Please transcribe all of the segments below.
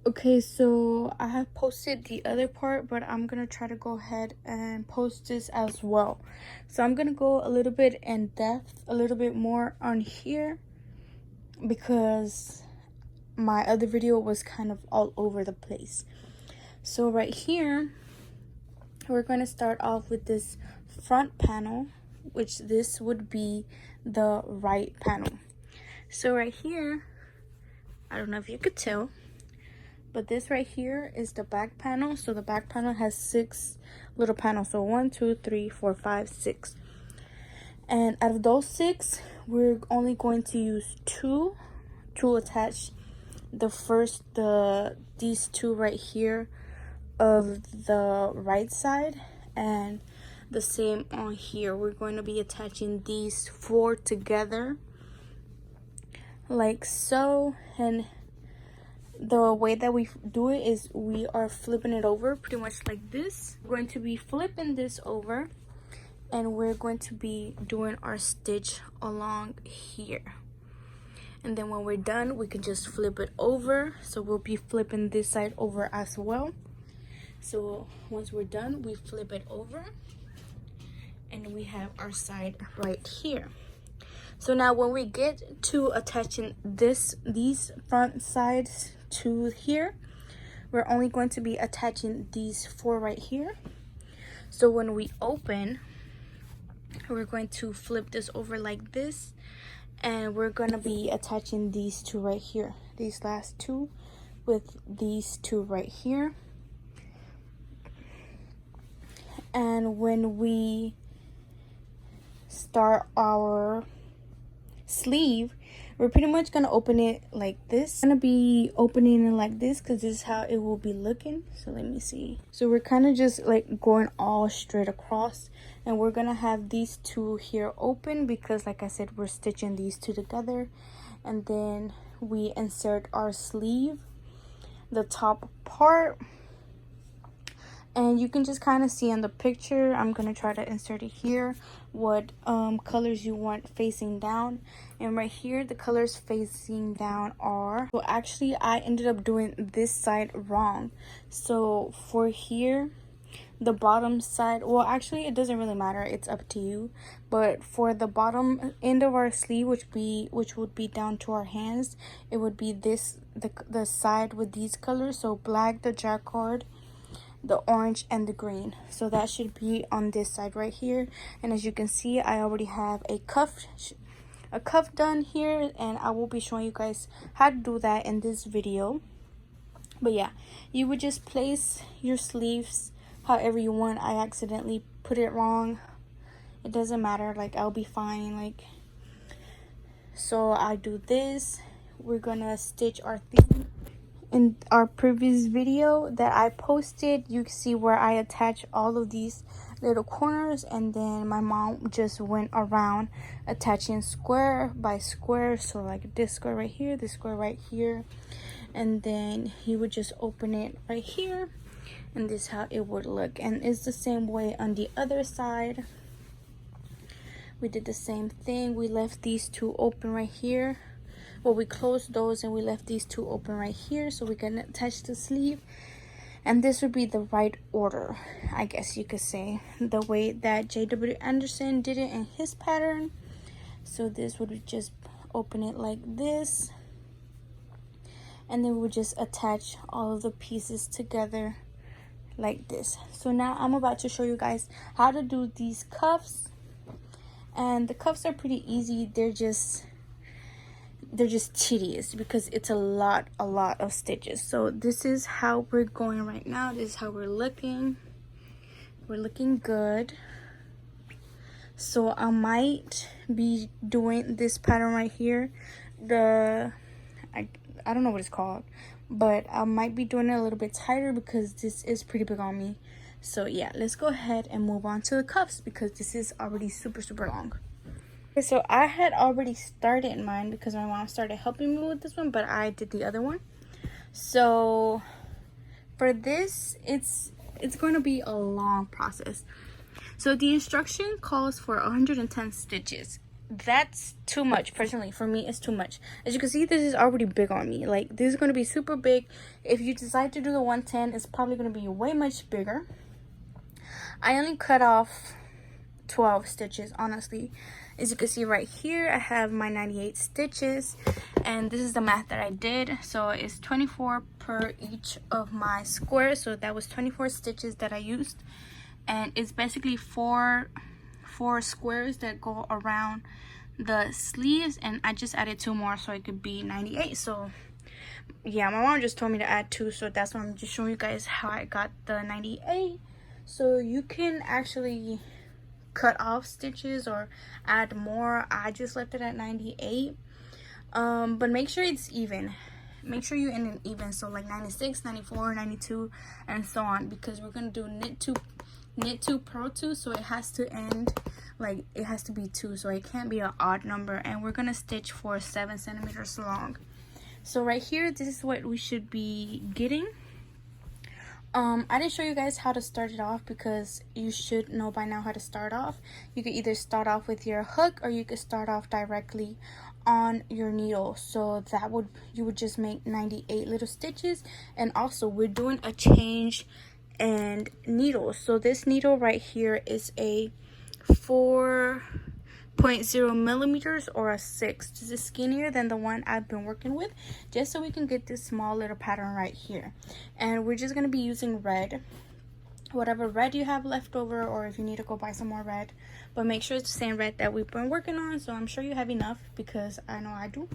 Okay, so I have posted the other part, but I'm gonna try to go ahead and post this as well. So I'm gonna go a little bit in depth, a little bit more on here, because my other video was kind of all over the place. So right here, we're going to start off with this front panel, which this would be the right panel. So right here, I don't know if you could tell, but this right here is the back panel. So the back panel has 6 little panels. So 1, 2, 3, 4, 5, 6. And out of those 6, we're only going to use 2 to attach these 2 right here of the right side, and the same on here. We're going to be attaching these 4 together like so. And the way that we do it is we are flipping it over pretty much like this. We're going to be flipping this over, and we're going to be doing our stitch along here. And then when we're done, we can just flip it over. So we'll be flipping this side over as well. So once we're done, we flip it over, and we have our side right here. So now when we get to attaching these front sides to here, we're only going to be attaching these 4 right here. So when we open, we're going to flip this over like this, and we're going to be attaching these 2 right here, these last 2 with these 2 right here. And when we start our sleeve, we're pretty much gonna open it like this. I'm gonna be opening it like this because this is how it will be looking. So let me see. So we're kind of just like going all straight across, and we're gonna have these 2 here open because, like I said, we're stitching these 2 together. And then we insert our sleeve, the top part. And you can just kind of see in the picture, I'm going to try to insert it here, what colors you want facing down. And right here, the colors facing down are... Well, actually, I ended up doing this side wrong. So for here, the bottom side... Well, actually, it doesn't really matter. It's up to you. But for the bottom end of our sleeve, which would be down to our hands, it would be this, the side with these colors. So black, the jacquard, the orange, and the green. So that should be on this side right here. And as you can see, I already have a cuff done here, and I will be showing you guys how to do that in this video. But yeah, you would just place your sleeves however you want. I accidentally put it wrong. It doesn't matter, like I'll be fine. Like, so I do this. We're gonna stitch our thing. In our previous video that I posted, you can see where I attach all of these little corners, and then my mom just went around attaching square by square. So like this square right here, this square right here, and then he would just open it right here, and this is how it would look. And it's the same way on the other side. We did the same thing. We left these 2 open right here. Well, we closed those and we left these 2 open right here so we can attach the sleeve. And this would be the right order, I guess you could say, the way that J.W. Anderson did it in his pattern. So this would just open it like this, and then we would just attach all of the pieces together like this. So now I'm about to show you guys how to do these cuffs, and the cuffs are pretty easy. They're just tedious because it's a lot of stitches. So this is how we're going right now. This is how we're looking. We're looking good. So I might be doing this pattern right here, I don't know what it's called, but I might be doing it a little bit tighter because this is pretty big on me. So yeah, let's go ahead and move on to the cuffs because this is already super long. So I had already started mine because my mom started helping me with this one, but I did the other one. So for this, it's going to be a long process. So the instruction calls for 110 stitches. that's too much. Personally, for me, it's too much. As you can see, this is already big on me. Like, this is going to be super big. If you decide to do the 110, it's probably going to be way much bigger. I only cut off 12 stitches, honestly. As you can see right here, I have my 98 stitches, and this is the math that I did. So it's 24 per each of my squares, so that was 24 stitches that I used. And it's basically four squares that go around the sleeves, and I just added 2 more so it could be 98. So yeah, my mom just told me to add 2, so that's why I'm just showing you guys how I got the 98. So you can actually cut off stitches or add more. I just left it at 98. But make sure it's even. Make sure you end it even, so like 96, 94, 92, and so on, because we're gonna do knit 2 purl 2, so it has to end, like, it has to be 2, so it can't be an odd number. And we're gonna stitch for 7 centimeters long. So right here, this is what we should be getting. I didn't show you guys how to start it off, because you should know by now how to start off. You could either start off with your hook, or you could start off directly on your needle. So that would, you would just make 98 little stitches. And also, we're doing a change and needle. So this needle right here is a 4.0 millimeters, or a 6. This is skinnier than the one I've been working with, just so we can get this small little pattern right here. And we're just going to be using red, whatever red you have left over, or if you need to go buy some more red, but make sure it's the same red that we've been working on. So I'm sure you have enough, because I know I do.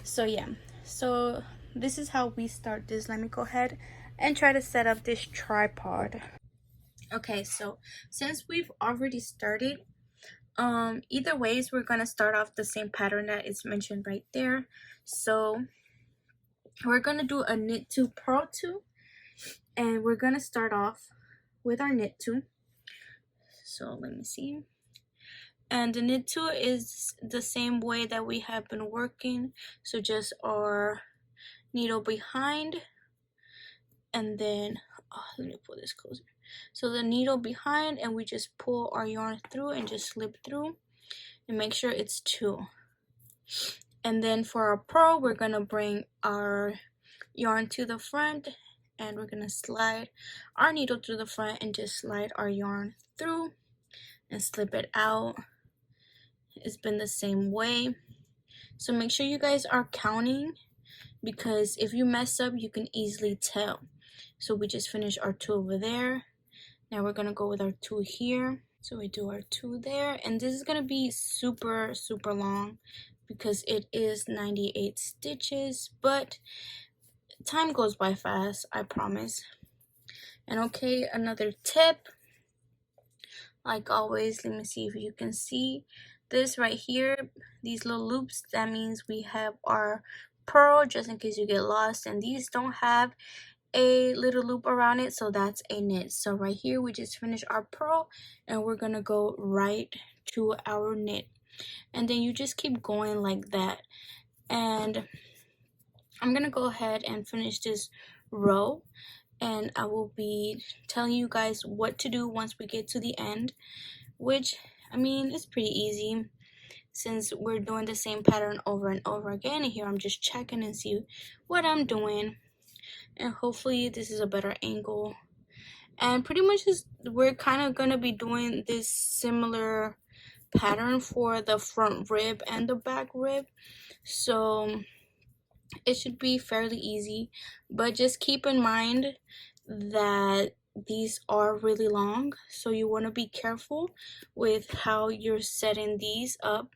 So yeah, so this is how we start this. Let me go ahead and try to set up this tripod. Okay, so since we've already started, either ways, we're gonna start off the same pattern that is mentioned right there. So we're gonna do a knit 2 purl 2, and we're gonna start off with our knit 2. So let me see. And the knit 2 is the same way that we have been working, so just our needle behind, and then let me pull this closer. So the needle behind, and we just pull our yarn through and just slip through, and make sure it's 2. And then for our purl, we're gonna bring our yarn to the front, and we're gonna slide our needle to the front and just slide our yarn through and slip it out. It's been the same way. So make sure you guys are counting, because if you mess up, you can easily tell. So we just finished our 2 over there. Now we're gonna go with our 2 here. So we do our 2 there, and this is gonna be super long, because it is 98 stitches, but time goes by fast, I promise. And okay, another tip, like always, let me see if you can see this right here, these little loops. That means we have our purl, just in case you get lost, and these don't have a little loop around it, so that's a knit. So right here, we just finished our purl, and we're gonna go right to our knit, and then you just keep going like that. And I'm gonna go ahead and finish this row, and I will be telling you guys what to do once we get to the end, which, I mean, it's pretty easy since we're doing the same pattern over and over again. And here I'm just checking and see what I'm doing, and hopefully this is a better angle. And pretty much we're kind of gonna be doing this similar pattern for the front rib and the back rib, so it should be fairly easy. But just keep in mind that these are really long, so you want to be careful with how you're setting these up,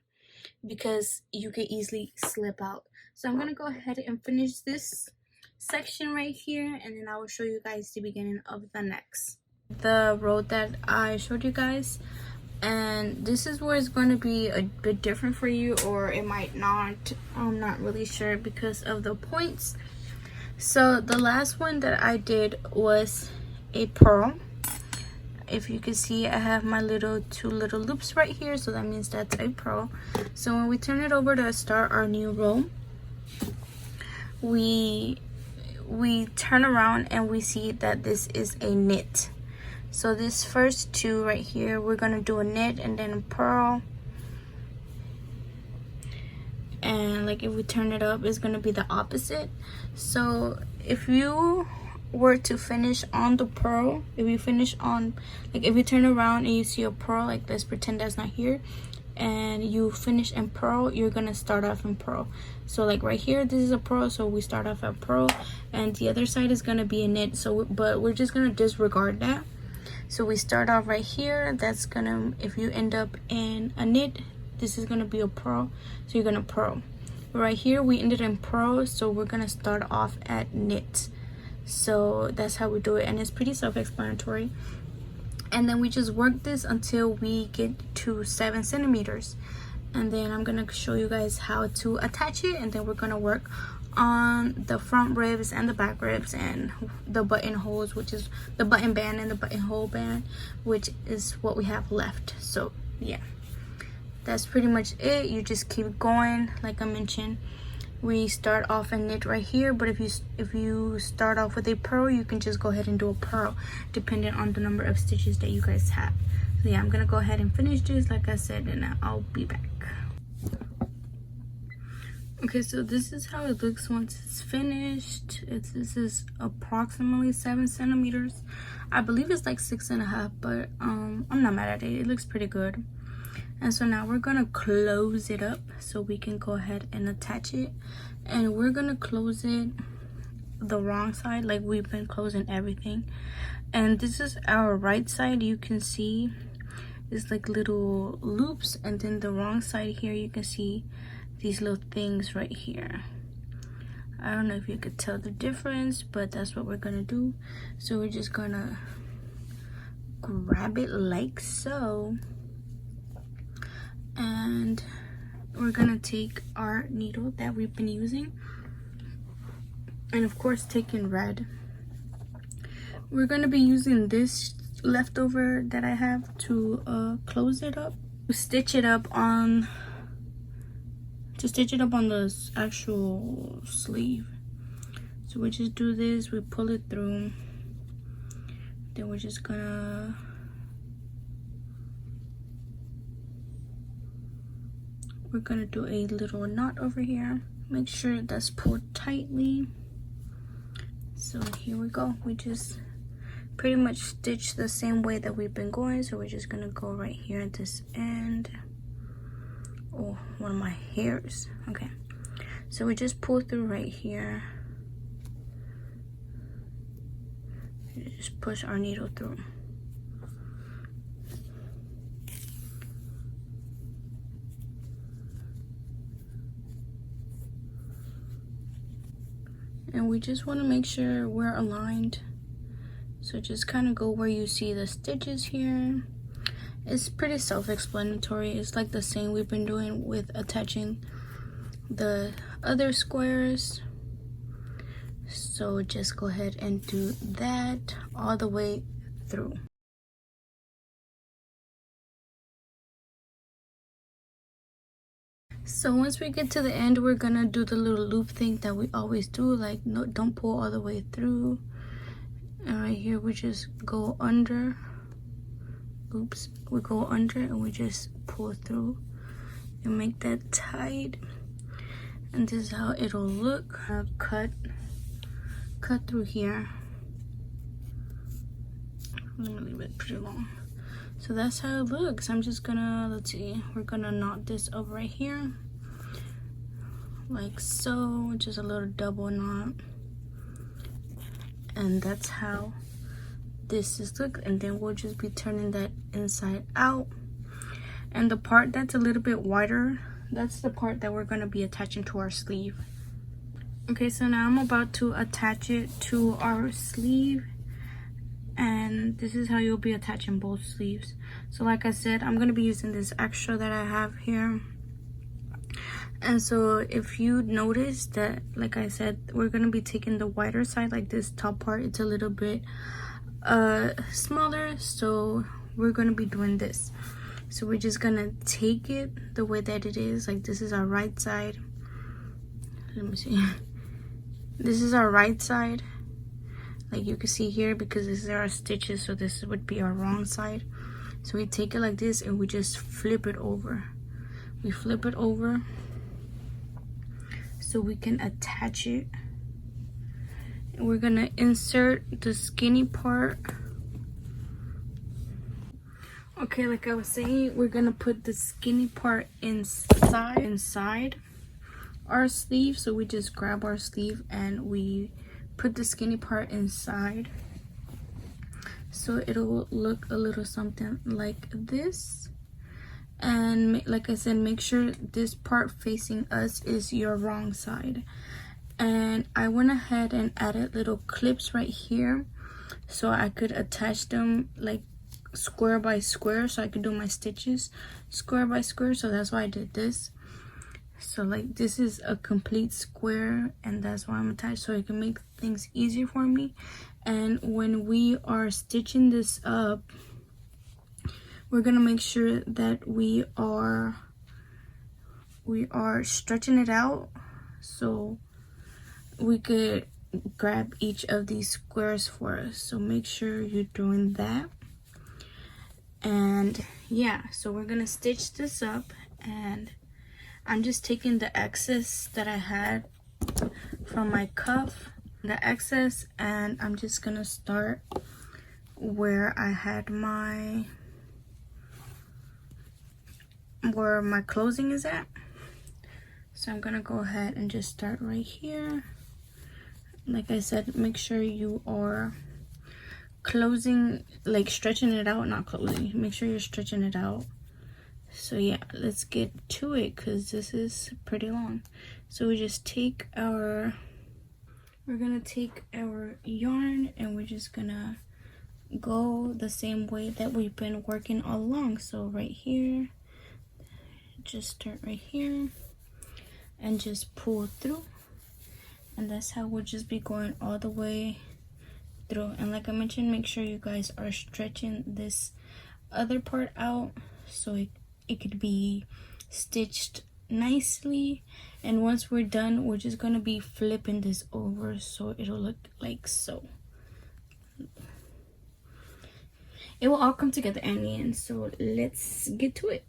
because you could easily slip out. So I'm gonna go ahead and finish this section right here, and then I will show you guys the beginning of the next, the row that I showed you guys. And this is where it's going to be a bit different for you, or it might not. I'm not really sure because of the points. So the last one that I did was a purl. If you can see, I have my two little loops right here, so that means that's a purl. So when we turn it over to start our new row, we turn around and we see that this is a knit. So this first two right here, we're gonna do a knit and then a purl, and like if we turn it up, it's gonna be the opposite. So if you were to finish on the pearl, if you finish on, like if you turn around and you see a pearl, like let's pretend that's not here, and you finish in pearl, you're gonna start off in pearl. So like right here, this is a pearl, so we start off at pearl, and the other side is gonna be a knit. So but we're just gonna disregard that. So we start off right here. That's gonna, if you end up in a knit, this is gonna be a pearl, so you're gonna purl. Right here we ended in pearl, so we're gonna start off at knit. So that's how we do it, and it's pretty self-explanatory. And then we just work this until we get to 7 centimeters, and then I'm gonna show you guys how to attach it, and then we're gonna work on the front ribs and the back ribs and the buttonholes, which is the button band and the buttonhole band, which is what we have left. So yeah, that's pretty much it. You just keep going. Like I mentioned, we start off in knit right here, but if you start off with a purl, you can just go ahead and do a purl depending on the number of stitches that you guys have. So yeah, I'm gonna go ahead and finish this like I said, and I'll be back. Okay, so this is how it looks once it's finished. This is approximately 7 centimeters. I believe it's like 6.5, but I'm not mad at it. It looks pretty good. And so now we're gonna close it up so we can go ahead and attach it. And we're gonna close it the wrong side, like we've been closing everything. And this is our right side. You can see it's like little loops, and then the wrong side here you can see these little things right here. I don't know if you could tell the difference, but that's what we're gonna do. So we're just gonna grab it like so, and we're gonna take our needle that we've been using, and of course taking red. We're gonna be using this leftover that I have to close it up, to stitch it up on the actual sleeve. So we just do this, we pull it through, then we're just gonna do a little knot over here. Make sure that's pulled tightly. So here we go. We just pretty much stitch the same way that we've been going. So we're just gonna go right here at this end. Oh, one of my hairs. Okay, so we just pull through right here. Just push our needle through. And we just want to make sure we're aligned. So just kind of go where you see the stitches here. It's pretty self-explanatory. It's like the same we've been doing with attaching the other squares. So just go ahead and do that all the way through. So once we get to the end, we're gonna do the little loop thing that we always do, like no, don't pull all the way through. And right here we just go under. Oops, we go under and we just pull through and make that tight. And this is how it'll look. Cut through here. Let me leave it pretty long. So that's how it looks. I'm just gonna, let's see, we're gonna knot this up right here like so, just a little double knot, and that's how this is look. And then we'll just be turning that inside out, and the part that's a little bit wider, that's the part that we're going to be attaching to our sleeve. Okay, so now I'm about to attach it to our sleeve, and this is how you'll be attaching both sleeves. So like I said, I'm going to be using this extra that I have here. And so if you notice that, like I said, we're going to be taking the wider side, like this top part, it's a little bit smaller, so we're going to be doing this. So we're just going to take it the way that it is. Like this is our right side. Let me see. This is our right side, like you can see here, because this is our stitches, so this would be our wrong side. So we take it like this and we just flip it over. We flip it over, so we can attach it. And we're gonna insert the skinny part. Okay, like I was saying, we're gonna put the skinny part inside our sleeve. So we just grab our sleeve and we put the skinny part inside, so it'll look a little something like this. And like I said, make sure this part facing us is your wrong side. And I went ahead and added little clips right here so I could attach them like square by square, so I could do my stitches square by square. So that's why I did this. So like this is a complete square, and that's why I'm attached, so it can make things easier for me. And when we are stitching this up, we're gonna make sure that we are stretching it out so we could grab each of these squares for us. So make sure you're doing that. And yeah, so we're gonna stitch this up, and I'm just taking the excess that I had from my cuff, the excess, and I'm just gonna start where I had where my closing is at. So I'm gonna go ahead and just start right here. Like I said, make sure you are closing, like stretching it out, not closing. Make sure you're stretching it out. So yeah, let's get to it because this is pretty long. So we just take we're gonna take our yarn and we're just gonna go the same way that we've been working all along. So right here, just start right here and just pull through, and that's how we'll just be going all the way through. And like I mentioned, make sure you guys are stretching this other part out so it could be stitched nicely. And once we're done, we're just gonna be flipping this over so it'll look like so. It will all come together in the end, so let's get to it.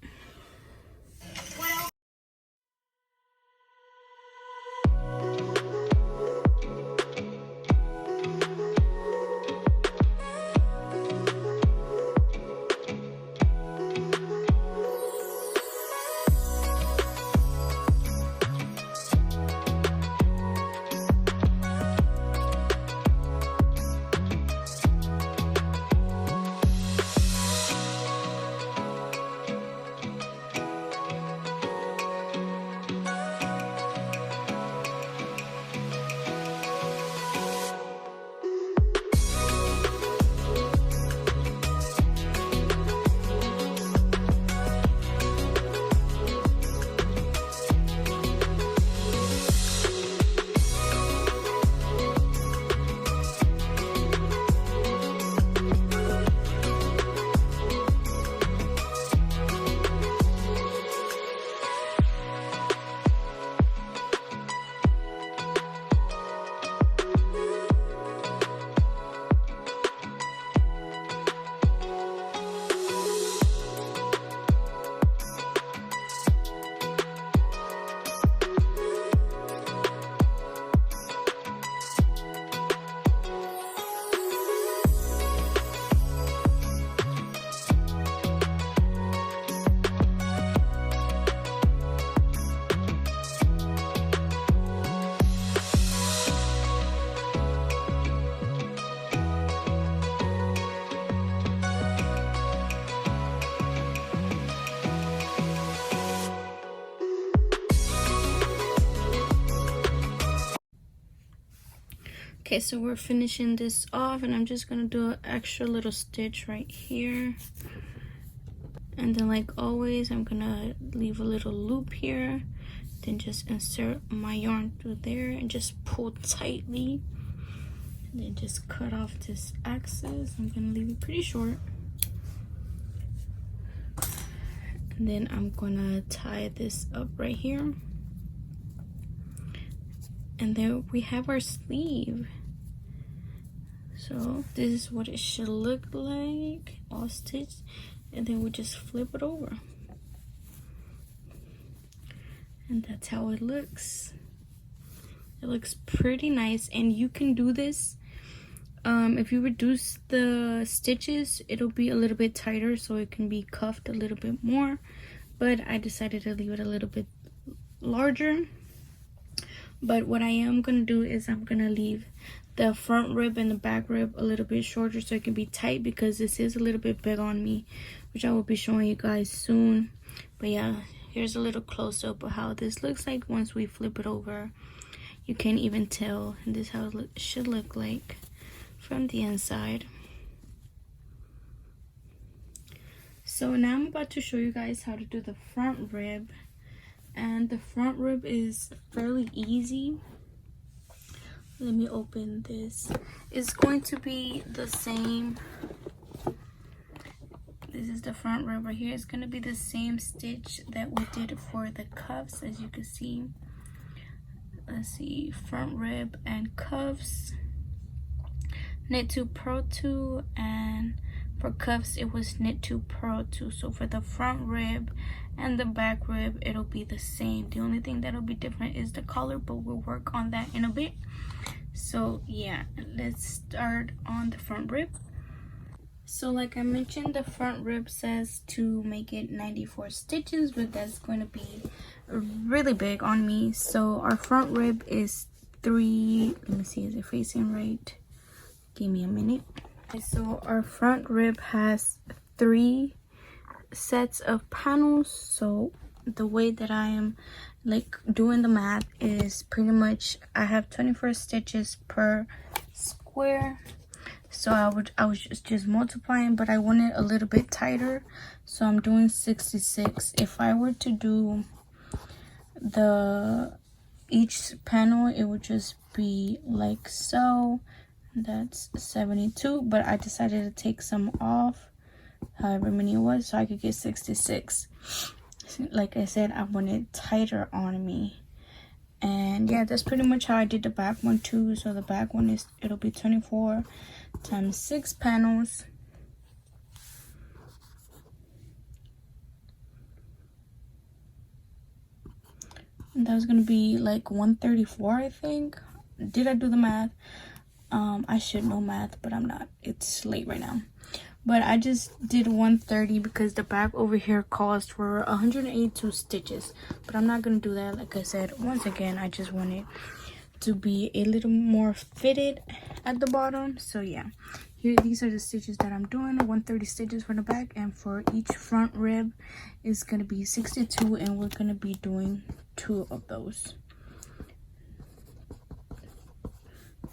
Okay, so we're finishing this off, and I'm just gonna do an extra little stitch right here. And then like always, I'm gonna leave a little loop here, then just insert my yarn through there and just pull tightly. And then just cut off this excess. I'm gonna leave it pretty short. And then I'm gonna tie this up right here. And then we have our sleeve. So this is what it should look like, all stitched. And then we just flip it over. And that's how it looks. It looks pretty nice, and you can do this. If you reduce the stitches, it'll be a little bit tighter, so it can be cuffed a little bit more. But I decided to leave it a little bit larger. But what I am gonna do is I'm gonna leave the front rib and the back rib a little bit shorter so it can be tight, because this is a little bit big on me, which I will be showing you guys soon. But yeah, here's a little close-up of how this looks like once we flip it over. You can't even tell, and this is how it should look like from the inside. So now I'm about to show you guys how to do the front rib, and the front rib is fairly easy. Let me open this. It's going to be the same. This is the front rib right here. It's going to be the same stitch that we did for the cuffs, as you can see. Let's see, front rib and cuffs, knit 2, purl 2, and for cuffs it was knit 2, purl 2. So for the front rib and the back rib, it'll be the same. The only thing that'll be different is the color, but we'll work on that in a bit. So yeah, let's start on the front rib. So like I mentioned, the front rib says to make it 94 stitches, but that's going to be really big on me. So our front rib is 3, let me see, is it facing right? Give me a minute. Okay, so our front rib has 3 sets of panels. So the way that I am like doing the math is pretty much I have 24 stitches per square. So I was just multiplying, but I want it a little bit tighter, so I'm doing 66. If I were to do each panel, it would just be like so. That's 72, but I decided to take some off, however many it was, so I could get 66. Like I said, I want it tighter on me. And yeah, that's pretty much how I did the back one too. So the back one is, it'll be 24 times 6 panels. And that's gonna be like 134, I think. Did I do the math? I should know math, but I'm not. It's late right now. But I just did 130 because the back over here calls for 182 stitches. But I'm not going to do that. Like I said, once again, I just want it to be a little more fitted at the bottom. So yeah, here, these are the stitches that I'm doing. 130 stitches for the back, and for each front rib is going to be 62, and we're going to be doing 2 of those.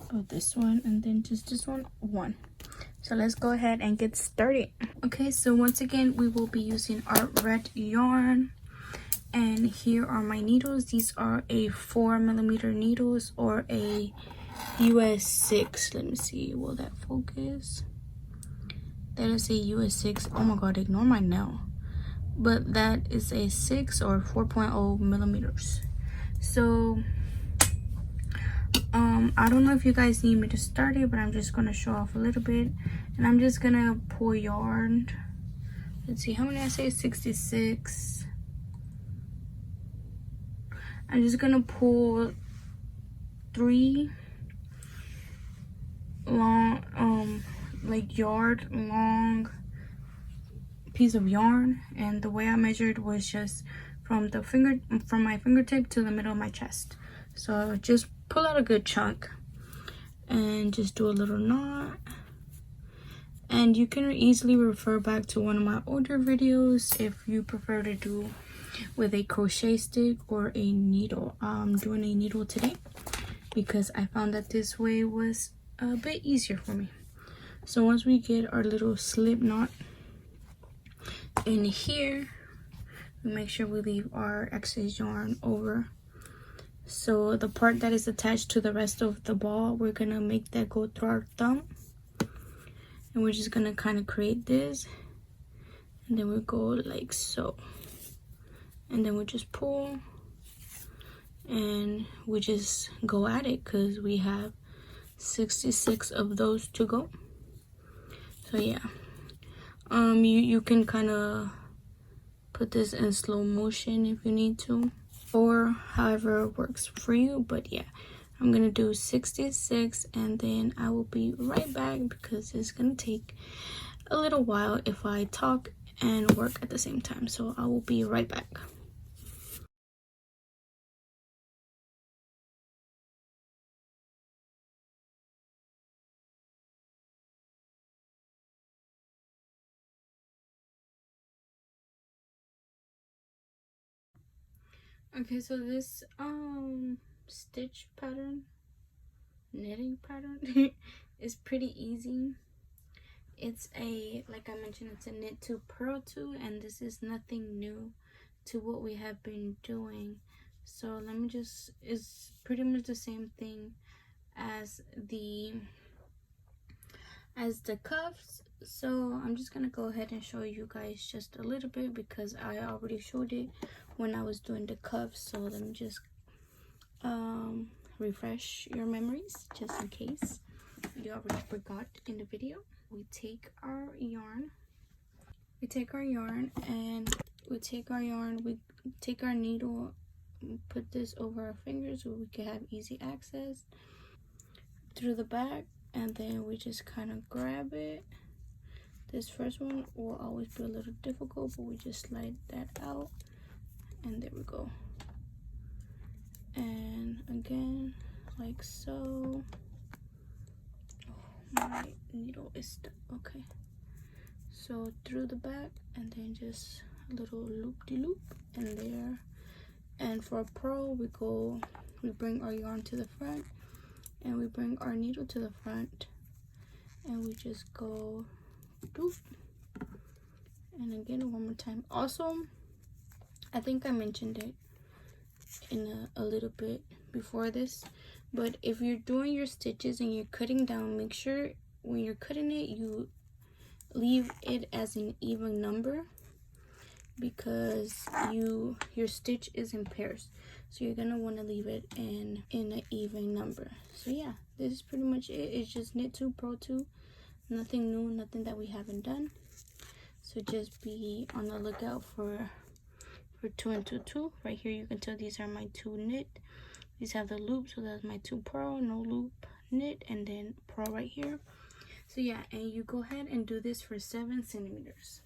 Of this one, and then just this one, 1. So let's go ahead and get started. Okay, so once again, we will be using our red yarn. And here are my needles. These are a 4mm needles or a US 6. Let me see, will that focus? That is a US 6. Oh my god, ignore my nail. But that is a 6 or 4.0 millimeters. So I don't know if you guys need me to start it, but I'm just gonna show off a little bit, and I'm just gonna pull yarn. Let's see, how many I say? 66. I'm just gonna pull 3 long like yard long piece of yarn, and the way I measured was just from my fingertip to the middle of my chest. So just pull out a good chunk and just do a little knot. And you can easily refer back to one of my older videos if you prefer to do with a crochet stick or a needle. I'm doing a needle today because I found that this way was a bit easier for me. So once we get our little slip knot in here, we make sure we leave our excess yarn over. So the part that is attached to the rest of the ball, we're gonna make that go through our thumb, and we're just gonna kind of create this, and then we go like so, and then we just pull, and we just go at it because we have 66 of those to go. So yeah, you can kind of put this in slow motion if you need to, or however it works for you. But yeah, I'm gonna do 66 and then I will be right back because it's gonna take a little while if I talk and work at the same time. So I will be right back. Okay, so this stitch pattern, knitting pattern is pretty easy. It's a, like I mentioned, it's a knit to purl to, and this is nothing new to what we have been doing. So let me just, it's pretty much the same thing as the cuffs. So I'm just gonna go ahead and show you guys just a little bit because I already showed it when I was doing the cuffs. So let me just refresh your memories just in case you already forgot in the video. We take our yarn, we take our needle, put this over our fingers so we can have easy access through the back, and then we just kind of grab it. This first one will always be a little difficult, but we just slide that out, and there we go. And again, like so. Oh, my needle is stuck. Okay, so through the back, and then just a little loop-de-loop in there. And for a purl, we bring our yarn to the front, and we bring our needle to the front, and we just go doop. And again, one more time. Also, I think I mentioned it in a little bit before this, but if you're doing your stitches and you're cutting down, make sure when you're cutting it you leave it as an even number, because your stitch is in pairs, so you're gonna want to leave it in an even number. So yeah, this is pretty much it. It's just knit 2 purl 2, nothing new, nothing that we haven't done. So just be on the lookout for 2 and 2 2. Right here you can tell these are my 2 knit. These have the loop, so that's my 2 purl, no loop, knit, and then purl right here. So yeah, and you go ahead and do this for 7 centimeters.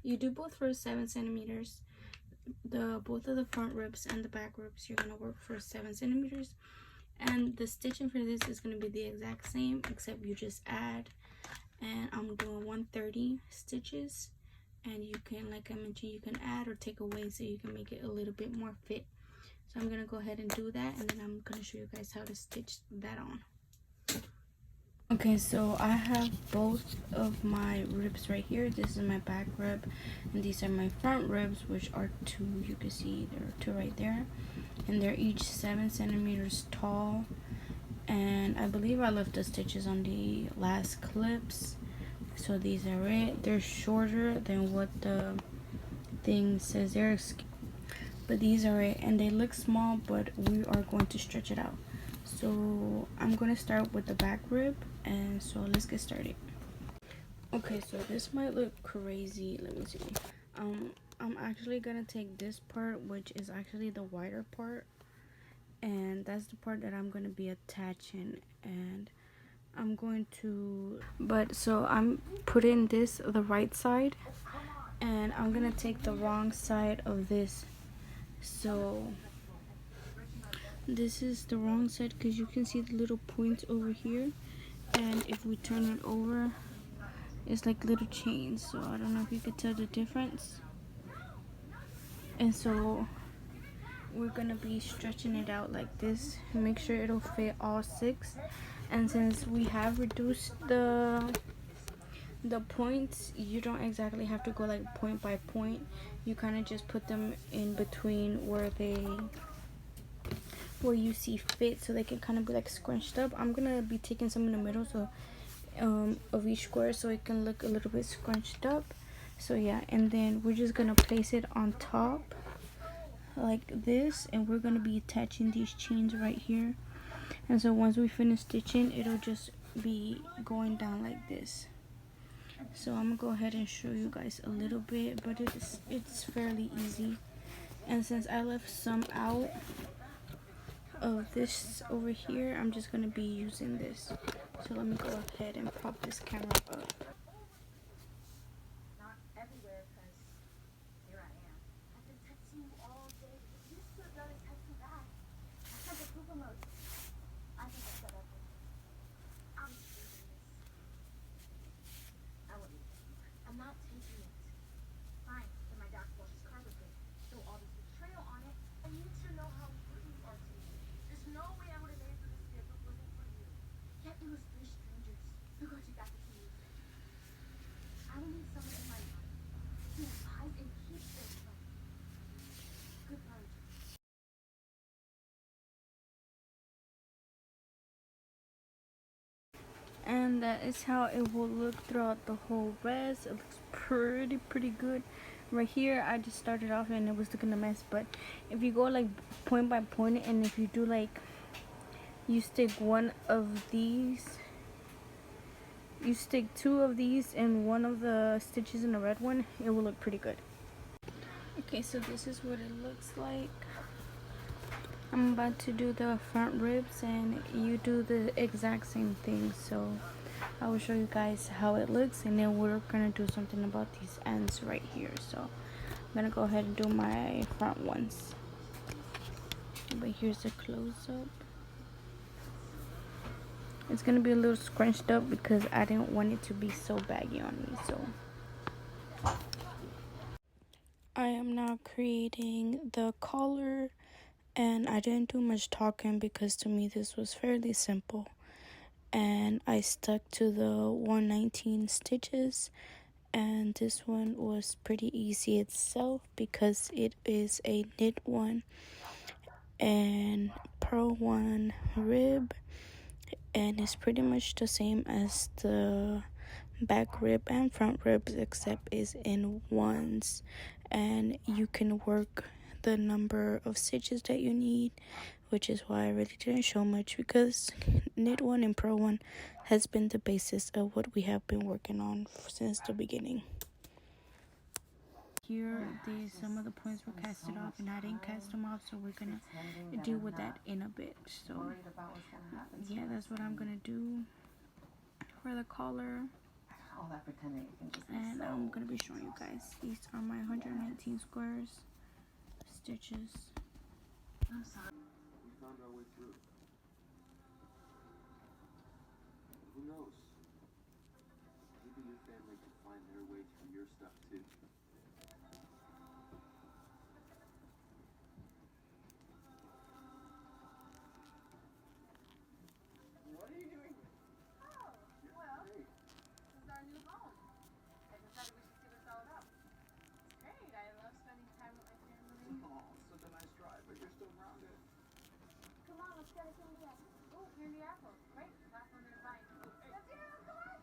You do both for 7 centimeters. Both of the front ribs and the back ribs, you're gonna work for 7 centimeters. And the stitching for this is gonna be the exact same, except you just add, and I'm doing 130 stitches. And you can, like I mentioned, you can add or take away so you can make it a little bit more fit. So I'm gonna go ahead and do that, and then I'm gonna show you guys how to stitch that on. Okay, so I have both of my ribs right here. This is my back rib, and these are my front ribs, which are 2. You can see there are 2 right there, and they're each 7 centimeters tall. And I believe I left the stitches on the last clips, so these are it. They're shorter than what the thing says there, but these are it, and they look small, but we are going to stretch it out. So I'm going to start with the back rib, and so let's get started. Okay, so this might look crazy. Let me see. I'm actually gonna take this part, which is actually the wider part, and that's the part that I'm gonna be attaching. And I'm going to, so I'm putting this the right side, and I'm gonna take the wrong side of this. So this is the wrong side because you can see the little points over here, and if we turn it over, it's like little chains. So I don't know if you could tell the difference. And so we're gonna be stretching it out like this, make sure it'll fit all 6. And since we have reduced the points, you don't exactly have to go like point by point. You kind of just put them in between where you see fit, so they can kind of be like scrunched up. I'm gonna be taking some in the middle, so of each square, so it can look a little bit scrunched up. So yeah, and then we're just gonna place it on top like this, and we're gonna be attaching these chains right here. And so once we finish stitching, it'll just be going down like this. So I'm gonna go ahead and show you guys a little bit, but it's fairly easy. And since I left some out, of this over here, I'm just gonna be using this. So let me go ahead and prop this camera up. Not everywhere, because here I am. I've been texting you all day. You still gotta text me back. I sent approval notes. I think I said everything. I'm serious. I wouldn't. I'm not taking it. Fine, then my dad washes car with me. Show all this betrayal on it. I need to know how important you are to me. There's no way I would have made it through this year if it wasn't for you. Yet it was three strangers who got you back into music. I will need someone in my life who lies and keeps this from me. Goodbye. And that is how it will look throughout the whole rest. It looks pretty good. Right here I just started off and it was looking a mess, but if you go like point by point, and if you do like, you stick one of these, you stick two of these and one of the stitches in the red one, it will look pretty good. Okay, so this is what it looks like. I'm about to do the front ribs and you do the exact same thing, so I will show you guys how it looks, and then we're gonna do something about these ends right here. So I'm gonna go ahead and do my front ones, but here's a close-up. It's gonna be a little scrunched up because I didn't want it to be so baggy on me. So I am now creating the collar, and I didn't do much talking because to me this was fairly simple, and I stuck to the 119 stitches, and this one was pretty easy itself because it is a knit one and purl one rib, and it's pretty much the same as the back rib and front ribs, except is in ones, and you can work the number of stitches that you need, which is why I really didn't show much, because knit one and purl one has been the basis of what we have been working on since the beginning. Here, some of the points were casted off and I didn't cast them off, so we're gonna deal with that in a bit. So yeah, that's what I'm gonna do for the collar. And I'm gonna be showing you guys. These are my 119 squares stitches. We found our way through. Who knows? Maybe your family can find their way through your stuff too. What are you doing? Oh, well, this is our new home. I decided we should see what it's all about. It's great. I love spending time with my family. Oh, such a nice drive, but you're still grounded. Come on, let's get a candy apple. Oh, candy apple. Great. Last one they're buying. Let's go, come on.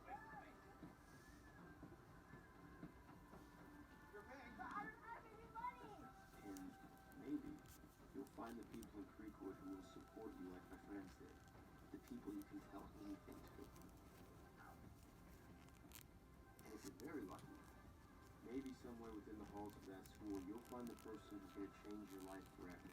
You're paying. But I don't have any money. And maybe you'll find the people in Creekwood who will support you like my friends did. The people you can tell anything to. And if you're very lucky, maybe somewhere within the halls of that school, you'll find the person who's going to change your life forever.